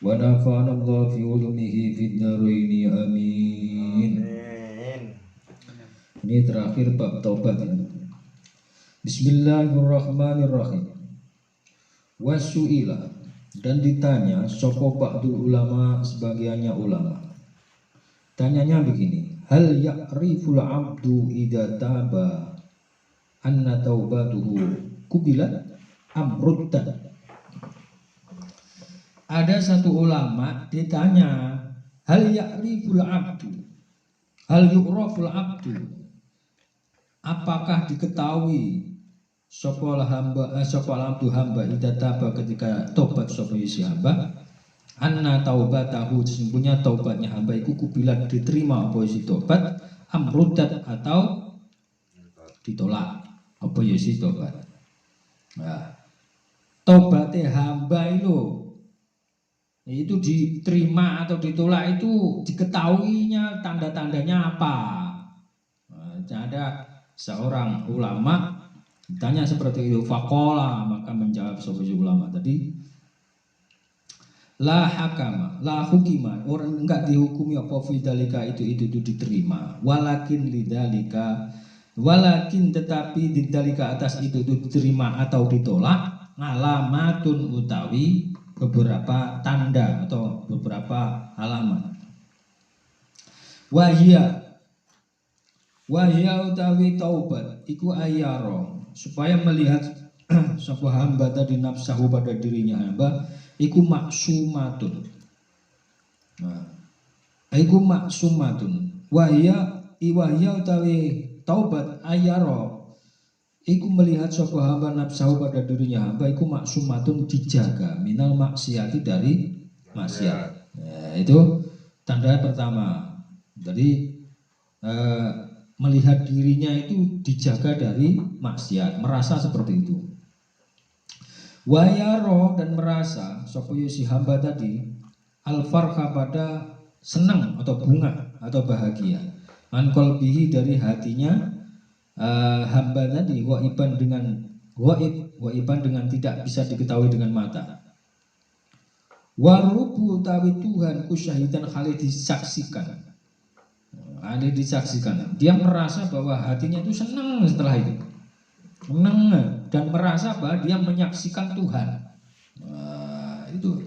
wa nafa'ana Allah fi ulumihi fid dharain amin. Ini terakhir bab taubat ya. Bismillahirrahmanirrahim. Wasu'ila, dan ditanya sapa ba'dul ulama, sebagiannya ulama. Tanyanya begini, hal ya'riful abdu idza taba anna taubatuhu kubilat amruddan. Ada satu ulama ditanya, hal ya'riful abdu, hal yu'raful abdu, apakah diketahui sapa abdu hamba idza taba, ketika tobat sapa si hamba, anna taubatahu, sesungguhnya taubatnya hamba iku kubilat, diterima apa si tobat, amrudat, atau ditolak apa ya si tobat. Nah, taubatnya hamba itu diterima atau ditolak itu diketahuinya tanda-tandanya apa. Nah, ada seorang ulama ditanya seperti itu, faqala, maka menjawab sebagai ulama tadi, la hakama, la hukima, orang enggak dihukumi apa fidalika itu diterima, walakin lidalika, walakin tetapi lidalika atas itu diterima atau ditolak, ngalamatun utawi beberapa tanda atau beberapa halaman. Wahya utawi taubat iku ayaro, supaya melihat sebuah hamba tadi nafsahu, pada dirinya hamba iku maksumatun. Nah, iku maksumatun. Wahya utawi taubat ayaro iku melihat sebuah hamba nafsahu, pada dirinya hamba iku maksumatun, dijaga minal maksiati, dari maksiat. Nah, itu tanda pertama. Jadi melihat dirinya itu dijaga dari maksiat, merasa seperti itu. Wayaro, dan merasa sapa si hamba tadi al-farha, pada senang atau bunga atau bahagia, an qalbihi, dari hatinya hamba tadi, waiban dengan waiban dengan tidak bisa diketahui dengan mata. Warubu tawi Tuhan kusyahidan, kali disaksikan. Ada disaksikan, dia merasa bahwa hatinya itu senang setelah itu, senang dan merasa bahwa dia menyaksikan Tuhan. Nah, itu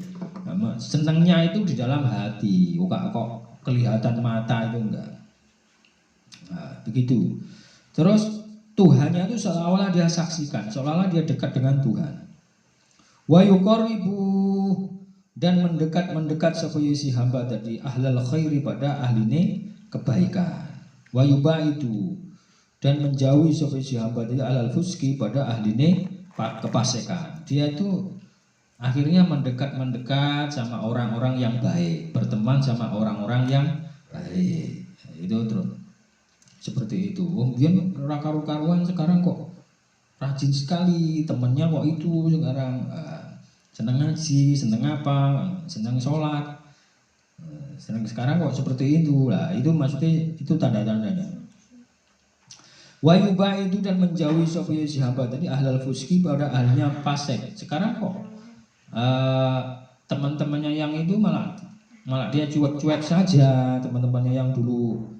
senangnya itu di dalam hati, kok kelihatan mata itu enggak. Nah, begitu. Terus Tuhannya itu seolah-olah dia saksikan, seolah-olah dia dekat dengan Tuhan. Wa yuqaribu, dan mendekat sapa si hamba tadi ahlal khairi, pada ahline kebaikan. Wa yubaidu, dan menjauhi sapa si hamba tadi alal fuski, pada ahline kepasikan. Dia itu akhirnya mendekat sama orang-orang yang baik, berteman sama orang-orang yang baik. Itu terus seperti itu. Kemudian karu-karuan sekarang kok rajin sekali, temennya kok itu sekarang senang ngaji, senang apa, senang sholat, senang sekarang kok seperti itu. Lah itu maksudnya itu tanda-tandanya. Wayuba itu, dan menjauhi sofia si hamba tadi ahlal fuski, pada ahlnya fasik. Sekarang kok teman-temannya yang itu malah dia cuek-cuek saja. Teman-temannya yang dulu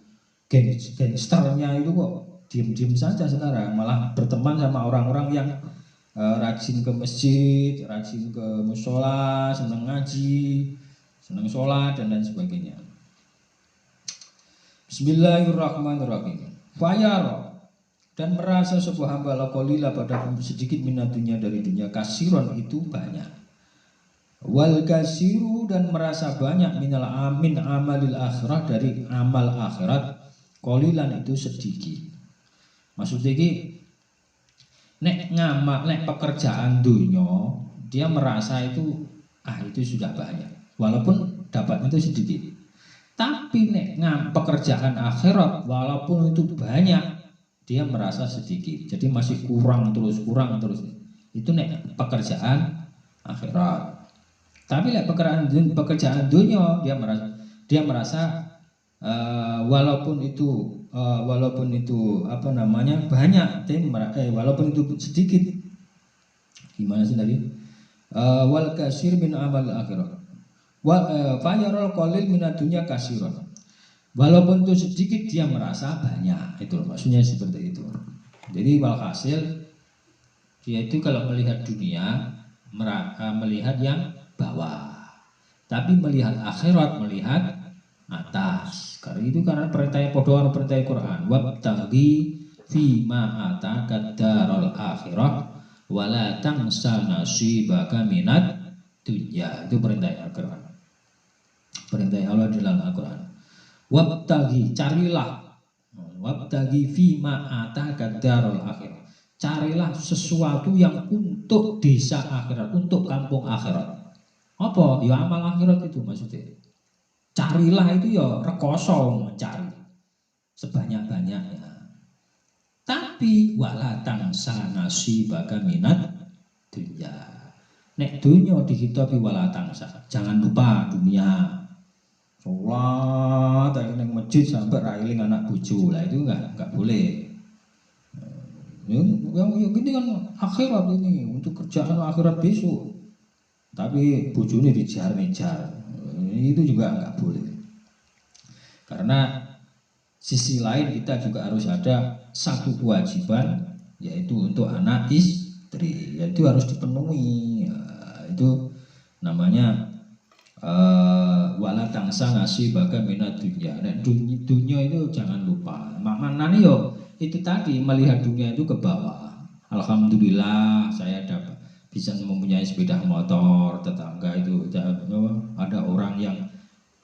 gangsternya itu kok diem-diem saja, sekarang malah berteman sama orang-orang yang rajin ke masjid, rajin ke musola, senang ngaji, senang sholat, dan lain sebagainya. Bismillahirrahmanirrahim. Fayaro, dan merasa sebuah hamba lakolila, pada sedikit minatunya dari dunia, kasiron itu banyak. Wal kasiru, dan merasa banyak minal amin amalil akhirat, dari amal akhirat, kolilan itu sedikit. Maksudnya ini nek ngamak, nek pekerjaan dunia, dia merasa itu itu sudah banyak, walaupun dapat itu sedikit. Tapi nek pekerjaan akhirat, walaupun itu banyak, dia merasa sedikit. Jadi masih kurang terus. Itu nek pekerjaan akhirat. Tapi nek pekerjaan dunia, dia merasa walaupun itu banyak, walaupun itu sedikit. Gimana sih tadi? Wal kasir min amal akhirat. Fayarul qalil minad dunya kasiron. Walaupun itu sedikit dia merasa banyak. Itu maksudnya seperti itu. Jadi walhasil dia itu kalau melihat dunia melihat yang bawah. Tapi melihat akhirat melihat atas. Karena perintahnya podo perintah Quran. Wabtaghi fima ataka darul akhirah wala tansa nasibaka minad dunya. Itu perintah Al-Quran. Perintah Allah di dalam Al-Quran. Wabtaghi, carilah. Wabtaghi fima ataka darul akhirah. Carilah sesuatu yang untuk desa akhirat, untuk kampung akhirat. Apa? Ya amal akhirat itu maksudnya. Carilah itu ya rekoso mencari sebanyak-banyaknya. Tapi wala tangsa nasibaka minat dunya. Nek dunya dihitopi wala tangsa. Jangan lupa dunia. Sholat nang masjid sampai railing anak bojo. Lah itu enggak boleh. Yang gini kan akhirat ini untuk kerjaan akhirat besok. Tapi bojone dijar-ngejar. Itu juga enggak boleh. Karena sisi lain kita juga harus ada satu kewajiban, yaitu untuk anak istri, yaitu harus dipenuhi. Itu namanya wala tangsa nasibaka minad dunya. Nah, dunya itu jangan lupa. Maknanya yo itu tadi melihat dunia itu ke bawah. Alhamdulillah saya dapat bisa mempunyai sepeda motor, tetangga itu ada orang yang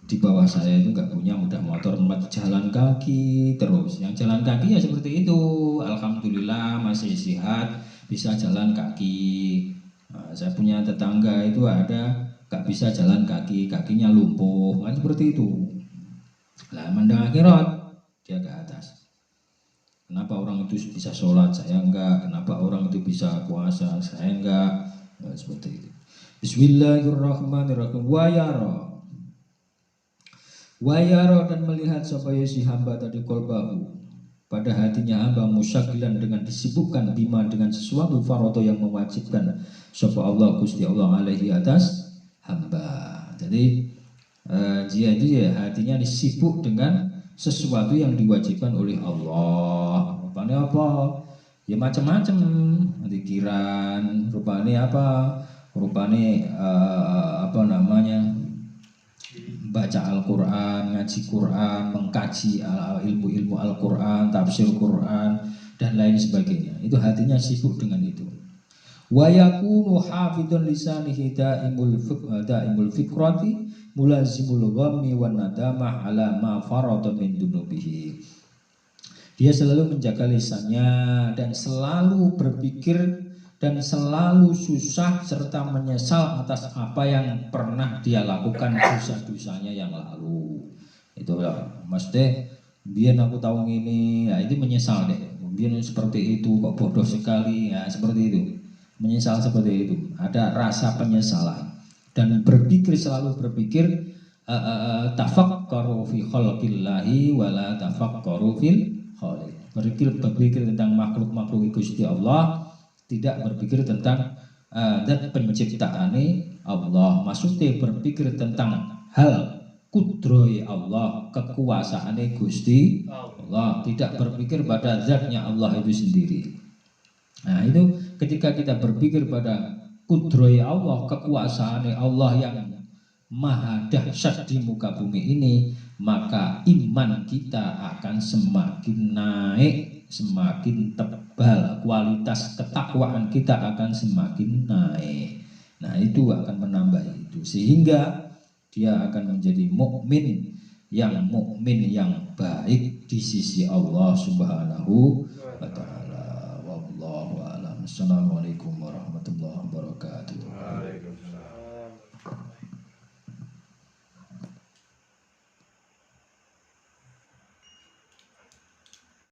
di bawah saya itu nggak punya sepeda motor, jalan kaki terus. Yang jalan kaki ya seperti itu, alhamdulillah masih sehat, bisa jalan kaki. Nah, saya punya tetangga itu ada nggak bisa jalan kaki, kakinya lumpuh, kan seperti itu. Lah mandang akhirat dia ke atas. Kenapa orang itu bisa sholat, saya enggak. Kenapa orang itu bisa puasa, saya enggak. Nah, seperti itu. Bismillahirrahmanirrahim. Wayaro dan melihat supaya si hamba tadi kolbahu pada hatinya hamba musyagilan dengan disibukkan bima dengan sesuatu faroto yang mewajibkan sapa Allah Gusti Allah alaihi atas hamba. Jadi dia hatinya disibuk dengan sesuatu yang diwajibkan oleh Allah. Rupanya apa? Ya macam-macam. Zikiran. Rupanya apa? Rupanya apa namanya? Baca Al-Quran, ngaji Quran, mengkaji ilmu-ilmu Al-Quran, tafsir Quran dan lain sebagainya. Itu hatinya sibuk dengan itu. Wa yakunu hafidun lisanihi daimul fikrati mulazimul ghammi wan nadamah ala ma farata min dunubihi. Dia selalu menjaga lisannya dan selalu berpikir dan selalu susah serta menyesal atas apa yang pernah dia lakukan dosa-dosanya yang lalu. Itu ya, maksudnya biar aku tahu ini, ya itu menyesal deh. Biar seperti itu kok bodoh sekali, ya seperti itu. Menyesal seperti itu, ada rasa penyesalan dan selalu berpikir tafakkaru fi khalqillahi wala tafakkaru fil khaliq. Berpikir tentang makhluk-makhluk Gusti Allah, tidak berpikir tentang zat penciptaane Allah. Maksudnya berpikir tentang hal kudroy Allah, kekuasaane Gusti Allah, tidak berpikir pada zatnya Allah itu sendiri. Nah itu ketika kita berpikir pada kudroy Allah, kekuasaan Allah yang maha dahsyat di muka bumi ini, maka iman kita akan semakin naik, semakin tebal, kualitas ketakwaan kita akan semakin naik. Nah itu akan menambah itu, sehingga dia akan menjadi mukmin yang baik di sisi Allah Subhanahu wa ta'ala. Assalamualaikum warahmatullahi wabarakatuh.